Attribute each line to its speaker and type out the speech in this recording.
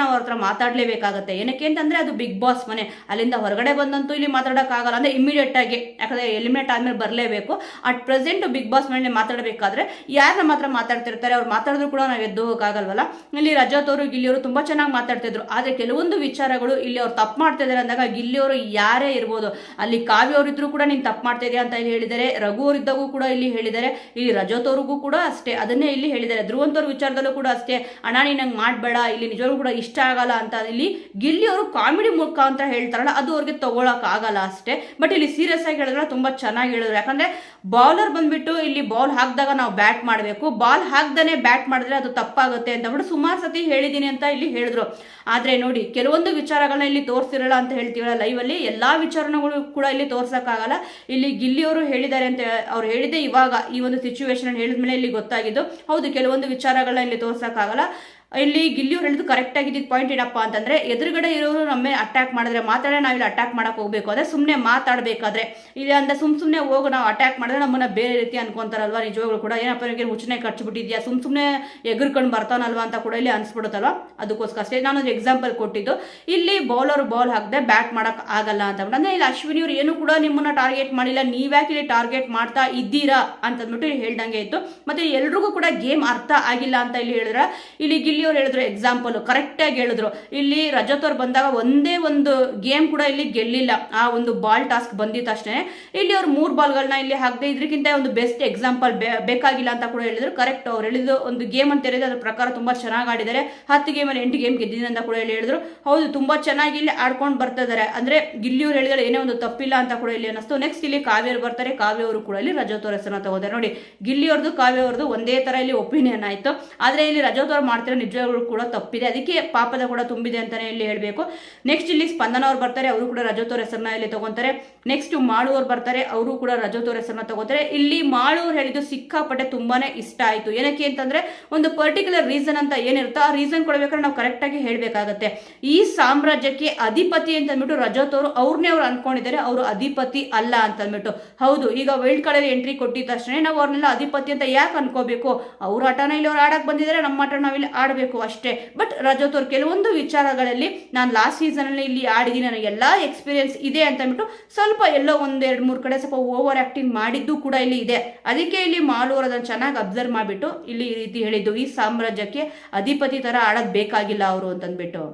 Speaker 1: ನಾವು ಅವ್ರ ಹತ್ರ ಮಾತಾಡಲೇಬೇಕಾಗತ್ತೆ. ಏನಕ್ಕೆ ಅಂತಂದರೆ ಅದು ಬಿಗ್ ಬಾಸ್ ಮನೆ, ಅಲ್ಲಿಂದ ಹೊರಗಡೆ ಬಂದಂತೂ ಇಲ್ಲಿ ಮಾತಾಡೋಕ್ಕಾಗಲ್ಲ. ಅಂದರೆ ಇಮಿಡಿಯೇಟ್ ಆಗಿ, ಯಾಕಂದರೆ ಎಲಿಮಿನೇಟ್ ಆದಮೇಲೆ ಬರಲೇಬೇಕು. ಅಟ್ ಪ್ರೆಸೆಂಟ್ ಬಿಗ್ ಬಾಸ್ ಮನೆ ಮಾತಾಡಬೇಕಾದ್ರೆ ಯಾರನ್ನ ಮಾತ್ರ ಮಾತಾಡ್ತಿರ್ತಾರೆ, ಅವ್ರು ಮಾತಾಡಿದ್ರು ಕೂಡ ನಾವು ಎದ್ದು ಹೋಗೋಕ್ಕಾಗಲ್ವಲ್ಲ. ಇಲ್ಲಿ ರಜತ್ ಅವರು ಗಿಲ್ಲಿಯವರು ತುಂಬ ಚೆನ್ನಾಗಿ ಮಾತಾಡ್ತಿದ್ರು. ಆದರೆ ಕೆಲವೊಂದು ವಿಚಾರಗಳು ಇಲ್ಲಿ ಅವ್ರು ತಪ್ಪು ಮಾಡ್ತಿದ್ದಾರೆ ಅಂದಾಗ ಗಿಲ್ಲಿಯವರು ಯಾರೇ ಇರ್ಬೋದು, ಅಲ್ಲಿ ಕಾವ್ಯ ಅವರಿದ್ರು ಕೂಡ ನೀನು ತಪ್ಪು ಮಾಡ್ತಾ ಇದೆಯಾ ಅಂತ ಇಲ್ಲಿ ಹೇಳಿದ್ದಾರೆ. ರಘು ಅವರಿದ್ದಾಗೂ ಕೂಡ ಇಲ್ಲಿ ಹೇಳಿದ್ದಾರೆ. ಇಲ್ಲಿ ರಜತ್ ಅವ್ರಿಗೂ ಕೂಡ ಅಷ್ಟೇ ಅದನ್ನೇ ಇಲ್ಲಿ ಹೇಳಿದ್ದಾರೆ. ಧ್ರುವಂತವ್ರ ವಿಚಾರದಲ್ಲೂ ಕೂಡ ಅಷ್ಟೇ, ಅಣ್ಣ ನೀನು ನಂಗೆ ಮಾಡಬೇಡ, ಇಲ್ಲಿ ನಿಜವಾಗ್ಲೂ ಕೂಡ ಇಷ್ಟ ಆಗಲ್ಲ ಅಂತ ಇಲ್ಲಿ ಗಿಲ್ಲಿಯವರು ಕಾಮಿಡಿ ಮೂಲಕ ಅಂತ ಹೇಳ್ತಾರಲ್ಲ, ಅದು ಅವ್ರಿಗೆ ತಗೊಳಕ್ ಆಗಲ್ಲ ಅಷ್ಟೇ. ಬಟ್ ಇಲ್ಲಿ ಸೀರಿಯಸ್ ಆಗಿ ಹೇಳಿದ್ರೆ ತುಂಬಾ ಚೆನ್ನಾಗಿ ಹೇಳಿದ್ರು. ಯಾಕಂದ್ರೆ ಬೌಲರ್ ಬಂದ್ಬಿಟ್ಟು ಇಲ್ಲಿ ಬಾಲ್ ಹಾಕಿದಾಗ ನಾವು ಬ್ಯಾಟ್ ಮಾಡಬೇಕು, ಬಾಲ್ ಹಾಕ್ದಾನೆ ಬ್ಯಾಟ್ ಮಾಡಿದ್ರೆ ಅದು ತಪ್ಪಾಗುತ್ತೆ ಅಂತ ಬಿಟ್ಟು ಸುಮಾರು ಸತಿ ಹೇಳಿದ್ದೀನಿ ಅಂತ ಇಲ್ಲಿ ಹೇಳಿದ್ರು. ಆದ್ರೆ ನೋಡಿ, ಕೆಲವೊಂದು ವಿಚಾರಗಳನ್ನ ಇಲ್ಲಿ ತೋರಿಸಿರಲ್ಲ ಅಂತ ಹೇಳ್ತೀವಲ್ಲ ಲೈವ್ ಅಲ್ಲಿ, ಎಲ್ಲಾ ವಿಚಾರಗಳು ಕೂಡ ಇಲ್ಲಿ ತೋರ್ಸಕ್ಕಾಗಲ್ಲ. ಇಲ್ಲಿ ಗಿಲ್ಲಿಯವರು ಹೇಳಿದ್ದಾರೆ ಅಂತ ಅವ್ರು ಹೇಳಿದ್ದೆ ಇವಾಗ ಈ ಒಂದು ಸಿಚುವೇಶನ್ ಹೇಳಿದ್ಮೇಲೆ ಇಲ್ಲಿ ಗೊತ್ತಾಗಿದ್ದು. ಹೌದು, ಕೆಲವೊಂದು ವಿಚಾರಗಳನ್ನ ಇಲ್ಲಿ ತೋರ್ಸಕ್ಕಾಗಲ್ಲ. ಇಲ್ಲಿ ಗಿಲ್ಲಿಯವ್ರು ಹೇಳಿದ್ದು ಕರೆಕ್ಟ್ ಆಗಿದ್ದ ಪಾಯಿಂಟ್ ಏನಪ್ಪಾ ಅಂತಂದ್ರೆ, ಎದುರುಗಡೆ ಇರೋರು ನಮ್ಮ ಅಟ್ಯಾಕ್ ಮಾಡಿದ್ರೆ ಮಾತಾಡೇ ನಾವಿಲ್ಲಿ ಅಟ್ಯಾಕ್ ಮಾಡಕ್ ಹೋಗ್ಬೇಕು. ಅದೇ ಸುಮ್ಮನೆ ಮಾತಾಡಬೇಕಾದ್ರೆ ಇಲ್ಲಿ ಅಂದ್ರೆ ಸುಮ್ಮನೆ ಹೋಗಿ ನಾವು ಅಟ್ಯಾಕ್ ಮಾಡಿದ್ರೆ ನಮ್ಮನ್ನ ಬೇರೆ ರೀತಿ ಅನ್ಕೊಂತಾರಲ್ವಾ. ನಿಜವಾಗ್ಲೂ ಕೂಡ ಏನಪ್ಪ ನನಗೆ ಹುಚ್ಚನೆ ಖರ್ಚುಬಿಟ್ಟಿದ್ಯಾ, ಸುಮ್ಮನೆ ಎಗರ್ಕೊಂಡು ಬರ್ತಾನಲ್ವಾ ಅಂತ ಕೂಡ ಇಲ್ಲಿ ಅನ್ಸ್ಬಿಡುತ್ತಲ್ವಾ. ಅದಕ್ಕೋಸ್ಕರ ಅಷ್ಟೇ ನಾನೊಂದು ಎಕ್ಸಾಂಪಲ್ ಕೊಟ್ಟಿದ್ದು. ಇಲ್ಲಿ ಬೌಲರ್ ಬಾಲ್ ಹಾಕದೆ ಬ್ಯಾಟ್ ಮಾಡಕ್ ಆಗಲ್ಲ ಅಂತ ಅಂದ್ರೆ ಇಲ್ಲಿ ಅಶ್ವಿನಿ ಅವ್ರು ಏನು ಕೂಡ ನಿಮ್ಮನ್ನ ಟಾರ್ಗೆಟ್ ಮಾಡಿಲ್ಲ, ನೀವ್ಯಾಕೆ ಇಲ್ಲಿ ಟಾರ್ಗೆಟ್ ಮಾಡ್ತಾ ಇದ್ದೀರಾ ಅಂತಂದ್ಬಿಟ್ಟು ಹೇಳ್ದಂಗೆ ಇತ್ತು. ಮತ್ತೆ ಎಲ್ರಿಗೂ ಕೂಡ ಗೇಮ್ ಅರ್ಥ ಆಗಿಲ್ಲ ಅಂತ ಇಲ್ಲಿ ಹೇಳಿದ್ರ. ಇಲ್ಲಿ ಗಿಲ್ಲಿಯವ್ರು ಹೇಳಿದ್ರು ಎಕ್ಸಾಂಪಲ್ ಕರೆಕ್ಟ್ ಆಗಿ ಹೇಳಿದ್ರು. ಇಲ್ಲಿ ರಜತ್ ಅವ್ರು ಬಂದಾಗ ಒಂದೇ ಒಂದು ಗೇಮ್ ಕೂಡ ಇಲ್ಲಿ ಗೆಲ್ಲಿಲ್ಲ. ಆ ಒಂದು ಬಾಲ್ ಟಾಸ್ಕ್ ಬಂದಿದ್ದ ತಕ್ಷಣ ಇಲ್ಲಿ ಅವ್ರು 3 ಬಾಲ್ಗಳನ್ನ ಇಲ್ಲಿ ಹಾಕದೆ ಇದಕ್ಕಿಂತ ಒಂದು ಬೆಸ್ಟ್ ಎಕ್ಸಾಂಪಲ್ ಬೇಕಾಗಿಲ್ಲ ಅಂತ ಕೂಡ ಹೇಳಿದ್ರು. ಕರೆಕ್ಟ್ ಅವ್ರು ಹೇಳಿದ್ರು. ಒಂದು ಗೇಮ್ ಅಂತ ಹೇಳಿದ್ರೆ ಅದ್ರ ಪ್ರಕಾರ ತುಂಬಾ ಚೆನ್ನಾಗಿ ಆಡಿದ್ದಾರೆ. 10 ಗೇಮಲ್ಲಿ 8 ಗೇಮ್ ಗೆದ್ದಿದೆ ಅಂತ ಕೂಡ ಹೇಳಿದ್ರು. ಹೌದು, ತುಂಬಾ ಚೆನ್ನಾಗಿ ಇಲ್ಲಿ ಆಡ್ಕೊಂಡು ಬರ್ತಾ ಇದಾರೆ. ಅಂದ್ರೆ ಗಿಲ್ಲಿಯವ್ರು ಹೇಳಿದ್ರೆ ಏನೇ ಒಂದು ತಪ್ಪಿಲ್ಲ ಅಂತ ಕೂಡ ಇಲ್ಲಿ ಅನ್ನಿಸ್ತು. ನೆಕ್ಸ್ಟ್ ಇಲ್ಲಿ ಕಾವ್ಯರು ಬರ್ತಾರೆ. ಕಾವ್ಯ ಅವರು ಕೂಡ ಇಲ್ಲಿ ರಜತ್ ಅವ್ರ ಹೆಸರನ್ನ ತಗೋತಾರೆ. ನೋಡಿ, ಗಿಲ್ಲಿಯವ್ರದ್ದು ಕಾವ್ಯ ಅವ್ರದ್ದು ಒಂದೇ ತರ ಇಲ್ಲಿ ಒಪಿನಿಯನ್ ಆಯ್ತು. ಆದ್ರೆ ಇಲ್ಲಿ ರಜತ್ ಅವ್ರು ಮಾಡ್ತಾರೆ ನಿಜವಾಗ್ಲೂ ಕೂಡ ತಪ್ಪಿದೆ, ಅದಕ್ಕೆ ಪಾಪದ ಕೂಡ ತುಂಬಿದೆ ಅಂತಾನೆ ಇಲ್ಲಿ ಹೇಳ್ಬೇಕು. ನೆಕ್ಸ್ಟ್ ಇಲ್ಲಿ ಸ್ಪಂದನ ಅವ್ರು ಬರ್ತಾರೆ, ಅವರು ಕೂಡ ರಜತ್ ಅವ್ರ ಹೆಸರನ್ನ ಇಲ್ಲಿ ತಗೊಂತಾರೆ. ನೆಕ್ಸ್ಟ್ ಮಾಳು ಅವ್ರು ಬರ್ತಾರೆ, ಅವರು ಕೂಡ ರಜತ್ ಅವ್ರ ಹೆಸರನ್ನ ತಗೋತಾರೆ. ಇಲ್ಲಿ ಮಾಳು ಅವ್ರು ಹೇಳಿದ್ದು ಸಿಕ್ಕಾಪಟ್ಟೆ ತುಂಬಾನೇ ಇಷ್ಟ ಆಯ್ತು. ಏನಕ್ಕೆ ಅಂತಂದ್ರೆ ಒಂದು ಪರ್ಟಿಕ್ಯುಲರ್ ರೀಸನ್ ಅಂತ ಏನಿರುತ್ತೋ ಆ ರೀಸನ್ ಕೊಡ್ಬೇಕಾದ್ರೆ ನಾವು ಕರೆಕ್ಟ್ ಆಗಿ ಹೇಳ್ಬೇಕಾಗತ್ತೆ. ಈ ಸಾಮ್ರಾಜ್ಯಕ್ಕೆ ಅಧಿಪತಿ ಅಂತ ಅಂದ್ಬಿಟ್ಟು ರಜತ್ ಅವರು ಅವ್ರನ್ನೇ ಅವ್ರು ಅನ್ಕೊಂಡಿದ್ದಾರೆ, ಅವರು ಅಧಿಪತಿ ಅಲ್ಲ ಅಂತ ಅಂದ್ಬಿಟ್ಟು. ಹೌದು, ಈಗ ವೈಲ್ಡ್ ಕಾರ್ಡ್ ಎಂಟ್ರಿ ಕೊಟ್ಟಿದ ತಕ್ಷಣ ನಾವು ಅವ್ರನ್ನೆಲ್ಲ ಅಧಿಪತಿ ಅಂತ ಯಾಕೆ ಅನ್ಕೋಬೇಕು? ಅವ್ರ ಆಟನ ಇಲ್ಲಿ ಅವ್ರು ಆಡಕ್ ಬಂದಿದ್ದಾರೆ, ನಮ್ಮ ಆಟ ನಾವಿಲ್ಲಿ ಆಡಬೇಕು ಅಷ್ಟೇ. ಬಟ್ ರಜತ್ ಅವ್ರು ಕೆಲವೊಂದು ವಿಚಾರಗಳಲ್ಲಿ ನಾನು ಲಾಸ್ಟ್ ಸೀಸನ್ ಅಲ್ಲಿ ಇಲ್ಲಿ ಆಡಿದ್ದೀನಿ, ನನಗೆ ಎಲ್ಲಾ ಎಕ್ಸ್ಪೀರಿಯನ್ಸ್ ಇದೆ ಅಂತ ಅಂದ್ಬಿಟ್ಟು ಸ್ವಲ್ಪ ಎಲ್ಲೋ 1-2-3 ಕಡೆ ಸ್ವಲ್ಪ ಓವರ್ ಆಕ್ಟಿಂಗ್ ಮಾಡಿದ್ದು ಕೂಡ ಇಲ್ಲಿ ಇದೆ. ಅದಕ್ಕೆ ಇಲ್ಲಿ ಮಾಲು ಅವರು ಅದನ್ನು ಚೆನ್ನಾಗಿ ಅಬ್ಸರ್ವ್ ಮಾಡಿಬಿಟ್ಟು ಇಲ್ಲಿ ಈ ರೀತಿ ಹೇಳಿದ್ದು, ಈ ಸಾಮ್ರಾಜ್ಯಕ್ಕೆ ಅಧಿಪತಿ ತರ ಆಡೋದ್ ಬೇಕಾಗಿಲ್ಲ ಅವರು ಅಂತಂದ್ಬಿಟ್ಟು.